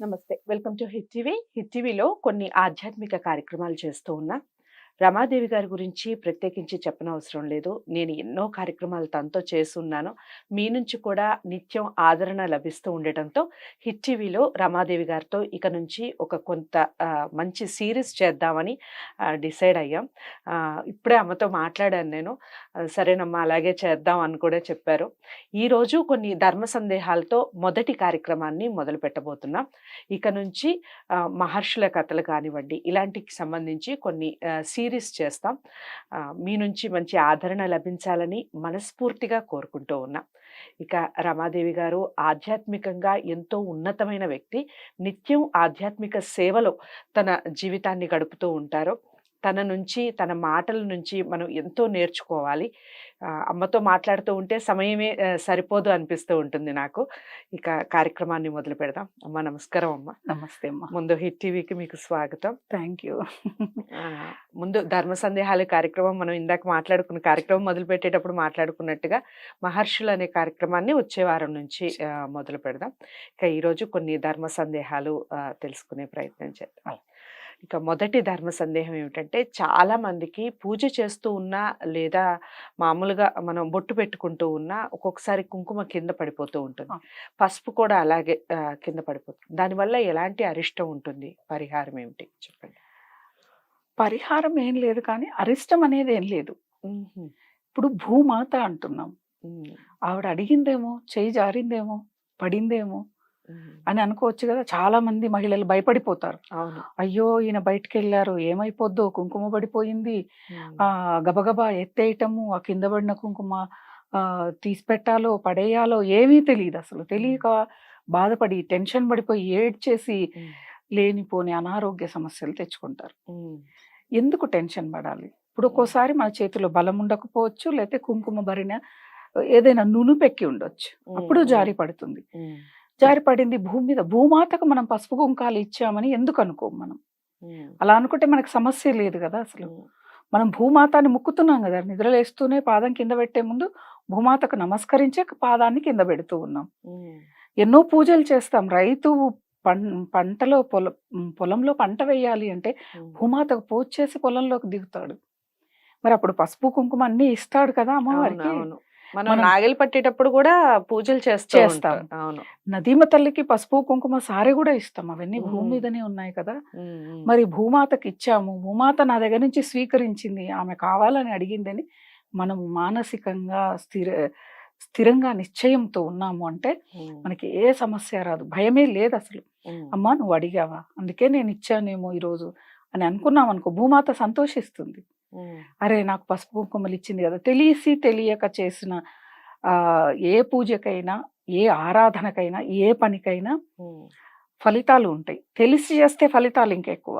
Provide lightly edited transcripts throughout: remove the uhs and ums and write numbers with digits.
నమస్తే. Welcome to hit TV. Hit టీవీలో కొన్ని ఆధ్యాత్మిక కార్యక్రమాలు చేస్తూ ఉన్నా. రమాదేవి గారి గురించి ప్రత్యేకించి చెప్పనవసరం లేదు. నేను ఎన్నో కార్యక్రమాలు తనతో చేసున్నాను. మీ నుంచి కూడా నిత్యం ఆదరణ లభిస్తూ ఉండటంతో హిట్ టీవీలో రమాదేవి గారితో ఇక నుంచి ఒక కొంత మంచి సీరీస్ చేద్దామని డిసైడ్ అయ్యాం. ఇప్పుడే అమ్మతో మాట్లాడాను నేను. సరేనమ్మా అలాగే చేద్దాం అని కూడా చెప్పారు. ఈరోజు కొన్ని ధర్మ సందేహాలతో మొదటి కార్యక్రమాన్ని మొదలు పెట్టబోతున్నాం. ఇక నుంచి మహర్షుల కథలు కానివ్వండి, ఇలాంటికి సంబంధించి కొన్ని సీరీస్ చేస్తాం. మీ నుంచి మంచి ఆదరణ లభించాలని మనస్ఫూర్తిగా కోరుకుంటూ ఉన్నా. ఇక రమాదేవి గారు ఆధ్యాత్మికంగా ఎంతో ఉన్నతమైన వ్యక్తి. నిత్యం ఆధ్యాత్మిక సేవలో తన జీవితాన్ని గడుపుతూ ఉంటారు. తన నుంచి, తన మాటల నుంచి మనం ఎంతో నేర్చుకోవాలి. అమ్మతో మాట్లాడుతూ ఉంటే సమయమే సరిపోదు అనిపిస్తూ ఉంటుంది నాకు. ఇక కార్యక్రమాన్ని మొదలు పెడదాం. అమ్మ నమస్కారం అమ్మ. నమస్తే అమ్మా. ముందు హిట్ టీవీకి మీకు స్వాగతం. Thank you. ముందు ధర్మ సందేహాల కార్యక్రమం మనం ఇందాక మాట్లాడుకున్న కార్యక్రమం మొదలు పెట్టేటప్పుడు మాట్లాడుకున్నట్టుగా మహర్షులు అనే కార్యక్రమాన్ని వచ్చే వారం నుంచి మొదలు పెడదాం. ఇక ఈరోజు కొన్ని ధర్మ సందేహాలు తెలుసుకునే ప్రయత్నం చేద్దాం. ఇక మొదటి ధర్మ సందేహం ఏమిటంటే, చాలా మందికి పూజ చేస్తూ ఉన్నా లేదా మామూలుగా మనం బొట్టు పెట్టుకుంటూ ఉన్నా ఒక్కొక్కసారి కుంకుమ కింద పడిపోతూ ఉంటుంది. పసుపు కూడా అలాగే కింద పడిపోతుంది. దానివల్ల ఎలాంటి అరిష్టం ఉంటుంది? పరిహారం ఏమిటి చెప్పండి? పరిహారం ఏం లేదు, కానీ అరిష్టం అనేది ఏం లేదు. ఇప్పుడు భూమాత అంటున్నాం. ఆవిడ అడిగిందేమో, చేయి జారిందేమో, పడిందేమో అని అనుకోవచ్చు కదా. చాలా మంది మహిళలు భయపడిపోతారు. అయ్యో ఈయన బయటకు వెళ్ళారు, ఏమైపోద్దో, కుంకుమ పడిపోయింది, గబగబా ఎత్తేయటము, ఆ కింద పడిన కుంకుమ తీసి పెట్టాలో పడేయాలో ఏమీ తెలియదు. అసలు తెలియక బాధపడి టెన్షన్ పడిపోయి ఏడ్చేసి లేనిపోని అనారోగ్య సమస్యలు తెచ్చుకుంటారు. ఎందుకు టెన్షన్ పడాలి? ఇప్పుడు ఒక్కోసారి మన చేతిలో బలం ఉండకపోవచ్చు, లేకపోతే కుంకుమ భరిన ఏదైనా నునుపెక్కి ఉండొచ్చు, అప్పుడు జారి పడుతుంది. జారి పడింది భూమి మీద, భూమాతకు మనం పసుపు కుంకాలు ఇచ్చామని ఎందుకు అనుకోం మనం? అలా అనుకుంటే మనకు సమస్య లేదు కదా. అసలు మనం భూమాతాన్ని ముక్కుతున్నాం కదా. నిద్రలేస్తూనే పాదం కింద పెట్టే ముందు భూమాతకు నమస్కరించే పాదాన్ని కింద పెడుతూ ఉన్నాం. ఎన్నో పూజలు చేస్తాం. రైతు పంటలో పొలంలో పంట వేయాలి అంటే భూమాతకు పూజ చేసి పొలంలోకి దిగుతాడు. మరి అప్పుడు పసుపు కుంకుమ అన్ని ఇస్తాడు కదా అమ్మవారికి. మనం నాగలి పట్టేటప్పుడు కూడా పూజలు చేస్తాం. నదీమ తల్లికి పసుపు కుంకుమ సారె కూడా ఇస్తాం. అవన్నీ భూమి మీదనే ఉన్నాయి కదా. మరి భూమాతకి ఇచ్చాము, భూమాత నా దగ్గర నుంచి స్వీకరించింది, ఆమె కావాలని అడిగిందని మనం మానసికంగా స్థిరంగా నిశ్చయంతో ఉన్నాము అంటే మనకి ఏ సమస్య రాదు, భయమే లేదు అసలు. అమ్మా నువ్వు అడిగావా, అందుకే నేను ఇచ్చానేమో ఈరోజు అని అనుకున్నాం అనుకో, భూమాత సంతోషిస్తుంది. అరే నాకు పసుపు కుంకుమలు ఇచ్చింది కదా. తెలియక చేసిన ఏ పూజకైనా, ఏ ఆరాధనకైనా, ఏ పనికైనా ఫలితాలు ఉంటాయి. తెలిసి చేస్తే ఫలితాలు ఇంకా ఎక్కువ.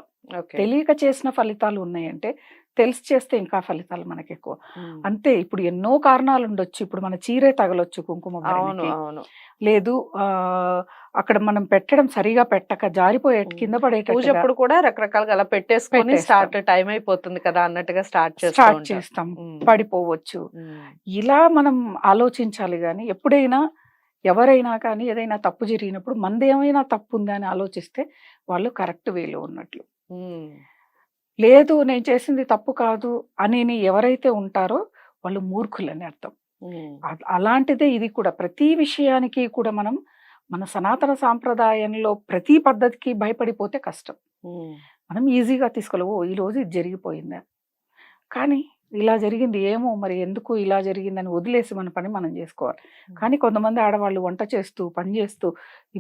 తెలియక చేసిన ఫలితాలు ఉన్నాయంటే తెలిసి చేస్తే ఇంకా ఫలితాలు మనకి ఎక్కువ. అంతే. ఇప్పుడు ఎన్నో కారణాలు ఉండొచ్చు. ఇప్పుడు మన చీరే తగలొచ్చు కుంకుమ భరణికి. లేదు అక్కడ మనం పెట్టడం సరిగా పెట్టక జారిపోయే కింద పడేటప్పుడు కూడా రకరకాలుగా అలా పెట్టేసుకొని స్టార్ట్ టైం అయిపోతుంది కదా అన్నట్టుగా స్టార్ట్ చేస్తాం, పడిపోవచ్చు. ఇలా మనం ఆలోచించాలి. కానీ ఎప్పుడైనా ఎవరైనా కానీ ఏదైనా తప్పు జరిగినప్పుడు మనది ఏమైనా తప్పు ఉందా అని ఆలోచిస్తే వాళ్ళు కరెక్ట్ వేలో ఉన్నట్లు. లేదు నేను చేసింది తప్పు కాదు అని ఎవరైతే ఉంటారో వాళ్ళు మూర్ఖులని అర్థం. అలాంటిదే ఇది కూడా. ప్రతి విషయానికి కూడా మనం మన సనాతన సాంప్రదాయంలో ప్రతి పద్ధతికి భయపడిపోతే కష్టం. మనం ఈజీగా తీసుకోలేవు. ఈ రోజు ఇది జరిగిపోయిందా, కానీ ఇలా జరిగింది ఏమో మరి ఎందుకు ఇలా జరిగిందని వదిలేసి మన పని మనం చేసుకోవాలి. కానీ కొంతమంది ఆడవాళ్ళు వంట చేస్తూ పని చేస్తూ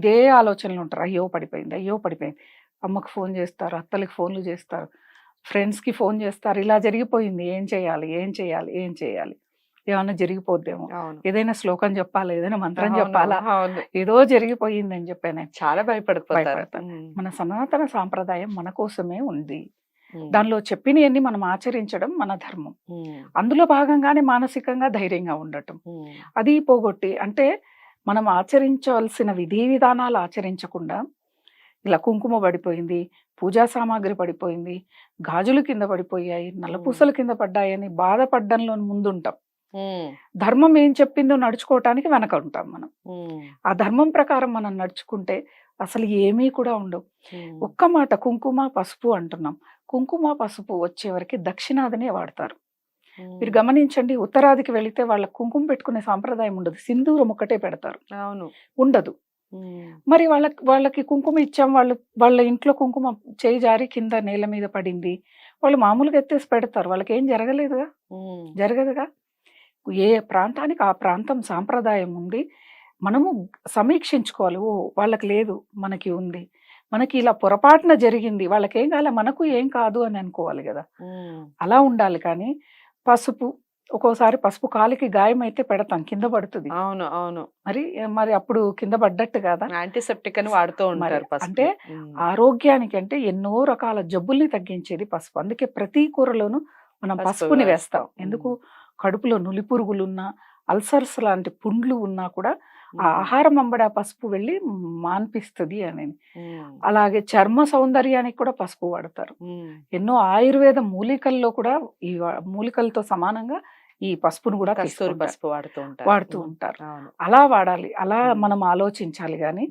ఇదే ఆలోచనలు ఉంటారు. అయ్యో పడిపోయింది, అయ్యో పడిపోయింది. అమ్మకు ఫోన్ చేస్తారు, అత్తలకి ఫోన్లు చేస్తారు, ఫ్రెండ్స్కి ఫోన్ చేస్తారు. ఇలా జరిగిపోయింది, ఏం చేయాలి, ఏం చేయాలి, ఏం చేయాలి, ఏమన్నా జరిగిపోద్దేమో, ఏదైనా శ్లోకం చెప్పాలా, ఏదైనా మంత్రం చెప్పాలా, ఏదో జరిగిపోయింది అని చెప్పాను. చాలా భయపడతాను. మన సనాతన సాంప్రదాయం మన కోసమే ఉంది. దానిలో చెప్పినవన్నీ మనం ఆచరించడం మన ధర్మం. అందులో భాగంగానే మానసికంగా ధైర్యంగా ఉండటం. అది పోగొట్టి అంటే మనం ఆచరించవలసిన విధి విధానాలు ఆచరించకుండా ఇలా కుంకుమ పడిపోయింది, పూజా సామాగ్రి పడిపోయింది, గాజులు కింద పడిపోయాయి, నల్లపూసలు కింద పడ్డాయని బాధపడ్డంలో ముందుంటాం. ఉమ్, ధర్మం ఏం చెప్పిందో నడుచుకోవటానికి వెనక ఉంటాం మనం. ఉమ్, ఆ ధర్మం ప్రకారం మనం నడుచుకుంటే అసలు ఏమీ కూడా ఉండవు. ఉమ్, ఒక్క మాట కుంకుమ పసుపు అంటున్నాం. కుంకుమ పసుపు వచ్చేవరకు దక్షిణాదినే వాడతారు. మీరు ఉమ్. గమనించండి, ఉత్తరాదికి వెళితే వాళ్ళ కుంకుమ పెట్టుకునే సాంప్రదాయం ఉండదు. సింధూరం ఒకటే పెడతారు, అవును. ఉండదు. ఉమ్, మరి వాళ్ళకి కుంకుమ ఇచ్చాం, వాళ్ళ ఇంట్లో కుంకుమ చేయి జారి కింద నేల మీద పడింది, వాళ్ళు మామూలుగా ఎత్తేసి పెడతారు, వాళ్ళకి ఏం జరగలేదుగా, ఉమ్, జరగదుగా. ఏ ప్రాంతానికి ఆ ప్రాంతం సాంప్రదాయం ఉంది. మనము సమీక్షించుకోవాలి. ఓ వాళ్ళకి లేదు, మనకి ఉంది. మనకి ఇలా పొరపాటున జరిగింది, వాళ్ళకేం కాలే, మనకు ఏం కాదు అని అనుకోవాలి కదా. ఉమ్. అలా ఉండాలి. కానీ పసుపు, ఒక్కోసారి పసుపు కాలికి గాయం అయితే పెడతాం, కింద పడుతుంది. అవును, అవును. మరి అప్పుడు కింద పడ్డట్టు కదా. యాంటీసెప్టిక్ అని వాడుతూ మరి ఉంటారు అంటే పసుపు. ఆరోగ్యానికి అంటే ఎన్నో రకాల జబ్బుల్ని తగ్గించేది పసుపు. అందుకే ప్రతి కూరలోనూ మనం పసుపు పసుపుని వేస్తాం. వేస్తాం. ఎందుకు? కడుపులో నులి పురుగులున్నా, అల్సర్స్ లాంటి పుండ్లు ఉన్నా కూడా ఆ ఆహారం అంబడి ఆ పసుపు వెళ్ళి మాన్పిస్తుంది అని. అలాగే చర్మ సౌందర్యానికి కూడా పసుపు వాడతారు. ఎన్నో ఆయుర్వేద మూలికల్లో కూడా ఈ మూలికలతో సమానంగా ఈ పసుపును కూడా కస్తూరి తీసుకుంటారు, పసుపు వాడుతూ ఉంటారు. అవును. అలా వాడాలి, అలా మ్మ్. మనం ఆలోచించాలి. కానీ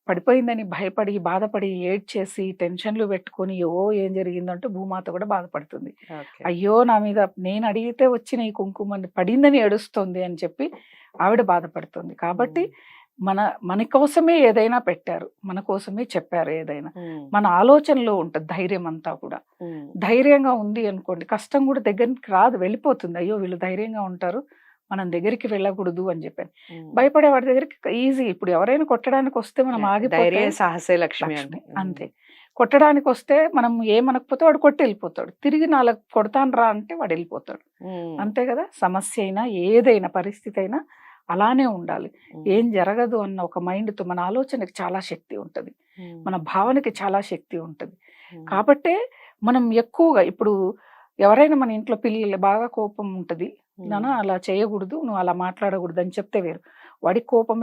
పడిపోయిందని భయపడి, బాధపడి, ఏడ్చేసి, టెన్షన్లు పెట్టుకొని ఏం జరిగిందంటే భూమాత కూడా బాధపడుతుంది. ఓకే. అయ్యో నా మీద నేను అడిగితే వచ్చిన ఈ కుంకుమ పడిందని ఏడుస్తుంది అని చెప్పి ఆవిడ బాధపడుతుంది. కాబట్టి మన కోసమే ఏదైనా పెట్టారు, మన కోసమే చెప్పారు ఏదైనా. మన ఆలోచనలో ఉంటుంది ధైర్యం అంతా కూడా. ధైర్యంగా ఉంది అనుకోండి, కష్టం కూడా దగ్గరికి రాదు, వెళ్ళిపోతుంది. అయ్యో వీళ్ళు ధైర్యంగా ఉంటారు, మనం దగ్గరికి వెళ్ళకూడదు అని చెప్పాను. భయపడే వాడి దగ్గరికి ఈజీ. ఇప్పుడు ఎవరైనా కొట్టడానికి వస్తే మనం ఆగిపోతే ధైర్య సాహసే లక్ష్మి లక్ష్మి, అంతే. కొట్టడానికి వస్తే మనం ఏమనకపోతే వాడు కొట్టి వెళ్ళిపోతాడు. తిరిగి నాలుగు కొడతాను రా అంటే వాడు వెళ్ళిపోతాడు, అంతే కదా. సమస్య అయినా ఏదైనా పరిస్థితి అయినా అలానే ఉండాలి. ఏం జరగదు అన్న ఒక మైండ్తో, మన ఆలోచనకి చాలా శక్తి ఉంటుంది, మన భావనకి చాలా శక్తి ఉంటుంది. కాబట్టే మనం ఎక్కువగా ఇప్పుడు ఎవరైనా మన ఇంట్లో పిల్లలు బాగా కోపం ఉంటుంది, నాన్న అలా చేయకూడదు, నువ్వు అలా మాట్లాడకూడదు అని చెప్తే వేరు. వాడికి కోపం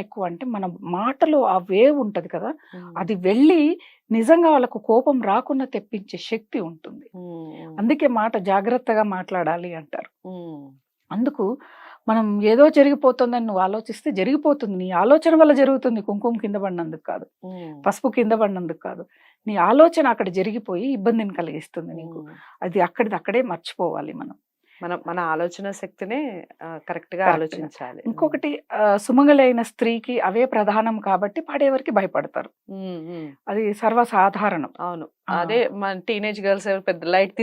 ఎక్కువ అంటే మన మాటలో ఆ వేవ్ ఉంటుంది కదా, అది వెళ్ళి నిజంగా వాళ్ళకు కోపం రాకుండా తెప్పించే శక్తి ఉంటుంది. అందుకే మాట జాగ్రత్తగా మాట్లాడాలి అంటారు. అందుకు మనం ఏదో జరిగిపోతుందని నువ్వు ఆలోచిస్తే జరిగిపోతుంది. నీ ఆలోచన వల్ల జరుగుతుంది, కుంకుమ కింద పడినందుకు కాదు, పసుపు కింద పడినందుకు కాదు. నీ ఆలోచన అక్కడ జరిగిపోయి ఇబ్బందిని కలిగిస్తుంది నీకు. అది అక్కడే మర్చిపోవాలి మనం. మన ఆలోచన శక్తినే కరెక్ట్ గా ఆలోచించాలి. ఇంకొకటి, సుమంగళైన స్త్రీకి అవే ప్రధానం కాబట్టి పాడేవారికి భయపడతారు, అది సర్వసాధారణం. అవును, అదే మన టీనేజ్ గర్ల్స్ పెద్ద లైట్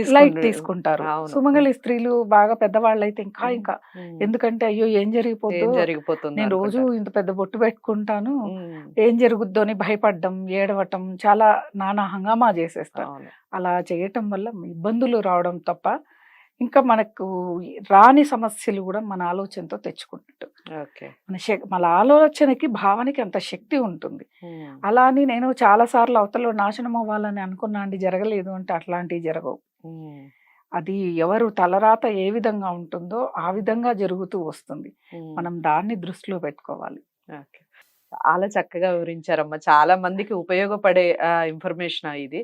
తీసుకుంటారు. సుమంగళి స్త్రీలు బాగా పెద్దవాళ్ళు అయితే ఇంకా ఎందుకంటే అయ్యో ఏం జరిగిపోతుంది, నేను రోజు ఇంత పెద్ద బొట్టు పెట్టుకుంటాను, ఏం జరుగుద్దో అని భయపడడం, ఏడవటం, చాలా నానా హంగామా చేసేస్తారు. అలా చేయటం వల్ల ఇబ్బందులు రావడం తప్ప ఇంకా మనకు రాని సమస్యలు కూడా మన ఆలోచనతో తెచ్చుకున్నట్టు. మన ఆలోచనకి, భావనకి అంత శక్తి ఉంటుంది. అలా అని నేను చాలా సార్లు అవతల నాశనం అవ్వాలని అనుకున్నా అండి, జరగలేదు అంటే అట్లాంటివి జరగవు. అది ఎవరు తలరాత ఏ విధంగా ఉంటుందో ఆ విధంగా జరుగుతూ వస్తుంది. మనం దాన్ని దృష్టిలో పెట్టుకోవాలి. చాలా చక్కగా వివరించారమ్మా, చాలా మందికి ఉపయోగపడే ఇన్ఫర్మేషన్ ఇది.